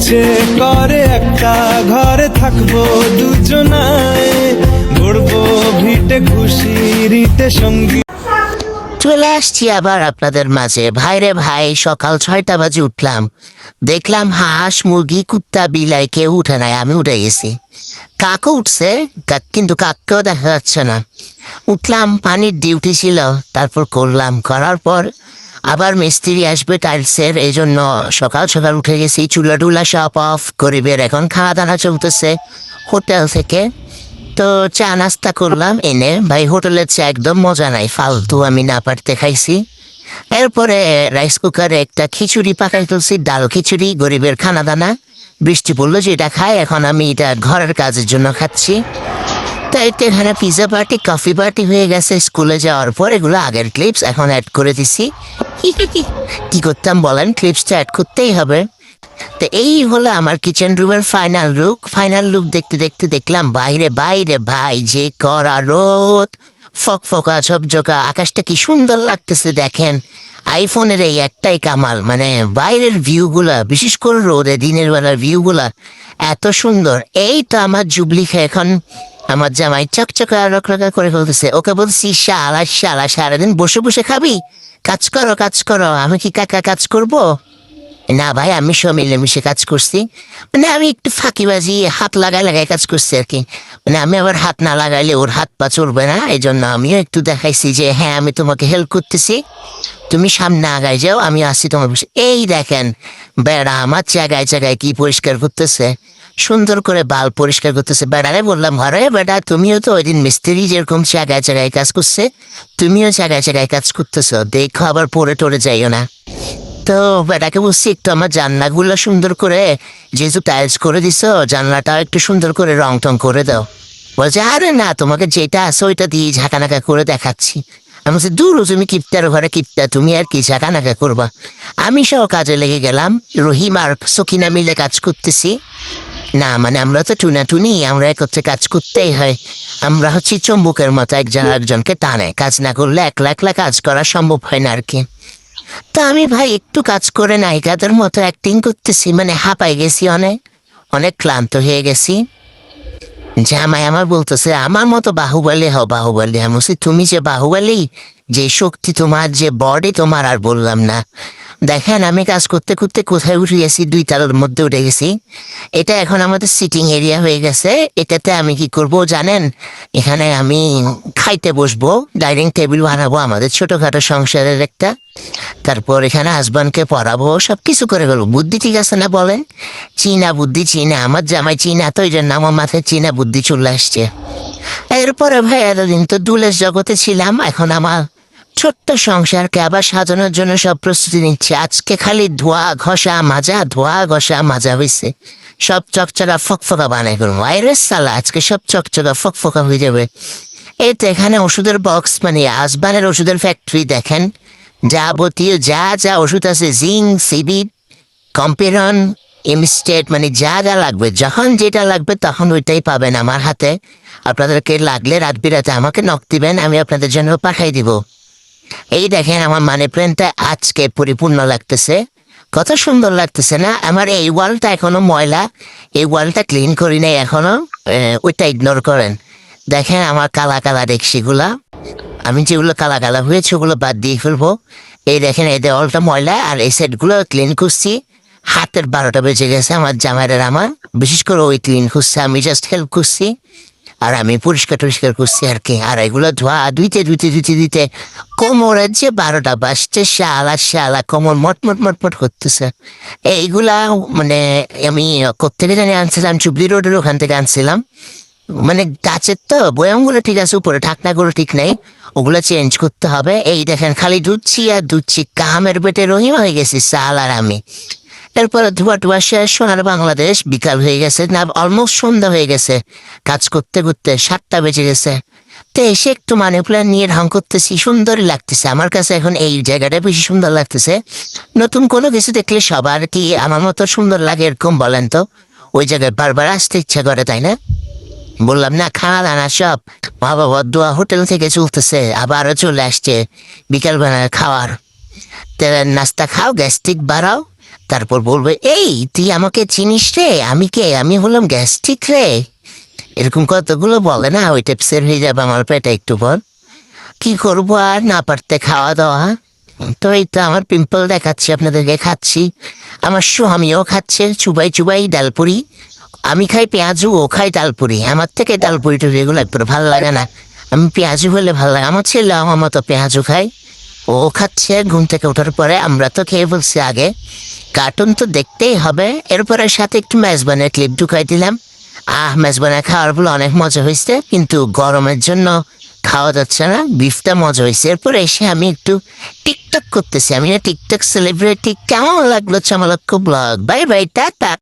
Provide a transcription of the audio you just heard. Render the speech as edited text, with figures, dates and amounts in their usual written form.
ইচ্ছে করে একটা ঘরে থাকবো দুজনায়, গড়বো ভিটে খুশিরিতে সঙ্গী। চলে আসছি আবার আপনাদের মাঝে। ভাইরে ভাই, সকাল 6টা বাজে উঠলাম, দেখলাম হাঁস মুরগি কুত্তা বিলাই কেউ উঠে নাই, আমি উঠে গেছি। কাকও উঠছে কিন্তু কাককেও দেখা যাচ্ছে না। উঠলাম, পানির ডিউটি ছিল, তারপর করার পর আবার মিস্ত্রি আসবে টাইলসের, এই জন্য সকাল সকাল উঠে গেছি। চুলা টুলা সব অফ করে বের, এখন খাওয়া দাওয়া চলতেছে হোটেল থেকে। তো চা নাস্তা করলাম এনে, ভাই হোটেলের চা একদম মজা নাই, ফালতু, আমি না পারতে খাইছি। এরপরে রাইস কুকারে একটা খিচুড়ি পাকাই তুলছি, ডাল খিচুড়ি, গরিবের খানা দানা। বৃষ্টি পড়লো যেটা খায়, এখন আমি এটা ঘরের কাজের জন্য খাচ্ছি। তাই তো এখানে পিজা পার্টি কফি পার্টি হয়ে গেছে স্কুলে যাওয়ার পর। এগুলো আগের ক্লিপস, এখন অ্যাড করে দিছি। কি করতাম বলেন, ক্লিপসটা অ্যাড করতেই হবে। তো এই হলো আমার কিচেন রুমের ফাইনাল লুক দেখতে দেখতে দেখলাম বাইরে বাইরে ভাই যে কড়া রোদ, ফকফকা ঝকঝকা আকাশটা কি সুন্দর লাগতেছে দেখেন। আইফোনের এই একটাই কামাল, মানে বাইরের ভিউগুলা, বিশেষ করে রোদে দিনের বেলার ভিউগুলা এত সুন্দর। এই তো আমার জুবলিখা এখন আমার জামাই চকচকা রকরকা করে ফেলতেছে। ওকে বলছি শালা শালা সারাদিন বসে বসে খাবি, কাজ করো। আমি কি কাকা কাজ করব? না ভাই, আমি সব মিলেমিশে কাজ করছি, মানে আমি একটু ফাঁকিবাজি হাত লাগাই কাজ করছি আর কি। মানে আমি আবার হাত না লাগাইলে ওর হাত পা চলবে না, এই জন্য আমিও একটু দেখাইছি যে হ্যাঁ আমি তোমাকে হেল্প করতেছি, তুমি সামনে আগায় যাও, আমি আসছি তোমার বসে। এই দেখেন বেড়া আমার জায়গায় কি পরিষ্কার করতেছে, সুন্দর করে বাল পরিষ্কার করতেছে। বেড়ারে বললাম, ঘরে বেটা তুমিও তো ওই দিন মিস্ত্রি যেরকম জায়গায় কাজ করছে, তুমিও জায়গায় কাজ করতেছো, দেখো আবার পরে টরে যাইও না। তো বেটাকে বলছি একটু আমার জানলাগুলো সুন্দর করে, যেহেতু টাইলস করে দিছো, জানলাটাও একটু সুন্দর করে রং টং করে দাও। বলছে আরে না, তোমাকে যেটা আছে ওইটা দিয়ে ঝাঁকানাকা করে দেখাচ্ছি। আমি বলছি দূর, তুমি কিপ্টার ঘরে কিপ্টা, তুমি আর কি ঝাঁকানাকা করবা। আমি সহ কাজে লেগে গেলাম, রহিম আর সকিনা মিলে কাজ করতেছি। না মানে আমরা তো টুনি, আমরা একত্রে কাজ করতেই হয়। আমরা হচ্ছি চম্বুকের মতো, একজন আরেকজনকে টানে, কাজ না করলে একলা কাজ করা সম্ভব হয় না আর কি। তা আমি ভাই একটু কাজ করে নায়িকাদের মতো অ্যাক্টিং করতেছি, মানে হাঁপাই গেছি, অনেক অনেক ক্লান্ত হয়ে গেছি। জামাই আমার বলতেছে আমার মতো বাহুবলী হও, বাহুবলী। আমি বলছি তুমি যে বাহুবলী, যে শক্তি তোমার, যে বডি তোমার, আর বললাম না। দেখেন আমি কাজ করতে করতে কোথায় উঠে গেছি, 2 তলার মধ্যে উঠে গেছি। এটা এখন আমাদের সিটিং এরিয়া হয়ে গেছে। এটাতে আমি কি করব জানেন, এখানে আমি খাইতে বসবো, ডাইনিং টেবিল বানাবো আমাদের ছোটখাটো সংসারের একটা। তারপর এখানে হাজব্যান্ডকে পড়াবো, সব কিছু করে ফেলবো। বুদ্ধি ঠিক আছে না বলেন? চীনা বুদ্ধি, চীনা, আমার জামাই চীনা, তো এই জন্য আমার মাথায় চীনা বুদ্ধি চলে আসছে। এরপরে ভাই এতদিন তো দুলের জগতে ছিলাম, এখন আমার ছোট্ট সংসারকে আবার সাজানোর জন্য সব প্রস্তুতি নিচ্ছে। আজকে খালি ধোয়া ঘষা মাজা হয়েছে, সব চকচকা ফকফকা বানাই করবো। আইরে সালা, আজকে সব চকচকা ফকফকা হয়ে যাবে। এই তো এখানে ওষুধের বক্স, মানে আসবানের ওষুধের ফ্যাক্টরি দেখেন, যাবতীয় যা ওষুধ আছে, জিঙ্ক, সিবিড, কম্পিরন, ইমস্টেট, মানে যা লাগবে, যখন যেটা লাগবে তখন ওইটাই পাবেন আমার হাতে। আপনাদেরকে লাগলে রাত বিরাতে আমাকে নক দিবেন, আমি আপনাদের জন্য পাঠাই দিব। এই দেখেন আমার মানি প্ল্যান্টটা আজকে পরিপূর্ণ লাগতেছে, কত সুন্দর লাগতেছে না? আমার এই ওয়ালটা এখনো ময়লা, এই ওয়ালটা ক্লিন করি নাই এখনো, ওইটা ইগনোর করেন। দেখেন আমার কালা ডেক্সিগুলা, আমি যেগুলো কালা হয়েছে ওগুলো বাদ দিয়ে ফেলবো। এই দেখেন এই দেওয়ালটা ময়লা, আর এই সেটগুলো ক্লিন করছি। হাতের 12টা বেজে গেছে আমার জামাইয়ের, আমার বিশেষ করে ওই ক্লিন করছে, আমি জাস্ট হেল্প করছি, আর আমি পরিষ্কার করছি আর কি। আর এগুলো ধোয়া ধুইতে কোমরের যে 12টা বাজছে, শালা কোমর মটমট করতেছে। এইগুলা মানে আমি কোত্থেকে জানি আনছিলাম, চুবলি রোডের ওখান থেকে আনছিলাম। মানে গাছের তো বয়ামগুলো ঠিক আছে, উপরে ঢাকনাগুলো ঠিক নেই, ওগুলো চেঞ্জ করতে হবে। এই দেখেন খালি ধুচ্ছি, কামের পেটে রহিম হয়ে গেছি সাল আর আমি। এরপরে ধোয়া শেষ, সোনার বাংলাদেশ, বিকাল হয়ে গেছে, না অলমোস্ট সন্ধ্যা হয়ে গেছে। কাজ করতে 7টা বেজে গেছে। তো এসে একটু মানি প্ল্যান্ট নিয়ে ঢং করতেছি, সুন্দরই লাগতেছে আমার কাছে এখন। এই জায়গাটা বেশি সুন্দর লাগতেছে। নতুন কোনো কিছু দেখলে সবার কি আমার মতো সুন্দর লাগে এরকম বলেন তো? ওই জায়গায় বারবার আসতে ইচ্ছা করে, তাই না? বললাম না, খাওয়া দানা সব মা বাবা দোয়া হোটেল থেকে চলতেছে, আবারও চলে আসছে বিকালবেলা খাওয়ার। নাস্তা খাও, গ্যাস্ট্রিক বাড়াও, তারপর বলবে, এই তুই আমাকে চিনিস রে, আমি কে, আমি হলাম গ্যাস্ট্রিক রে। এরকম কতগুলো বলে না, ওই টাইপসের হয়ে যাবে আমার পেটে একটু পর। কি করবো আর, না পারতে খাওয়া দাওয়া। তো এই তো আমার পিম্পল দেখাচ্ছি আপনাদেরকে, খাচ্ছি। আমার স্বামীও খাচ্ছে চুবাই চুবাই ডালপুরি। আমি খাই পেঁয়াজু, ও খাই ডালপুরি। আমার থেকে ডালপুরি টুরি এগুলো একটু ভালো লাগে না। আমি পেঁয়াজু হলে ভালো লাগে। আমার ছেলে আমার মতো পেঁয়াজু খাই, ও খাচ্ছে ঘুম থেকে ওঠার পরে। আমরা তো খেয়ে বলছি আগে, কার্টুন তো দেখতেই হবে। এরপরে সাথে একটু মেজবানের ক্লিপ ঢুকাই দিলাম। মেজবানে খাওয়ার বলে অনেক মজা হয়েছে, কিন্তু গরমের জন্য খাওয়া যাচ্ছে না। বিফটা মজা হয়েছে। এরপরে এসে আমি একটু টিকটক করতেছি। আমি না টিকটক সেলিব্রিটি। কেমন লাগলো চামালক্য ব্লগ? Bye bye, tata.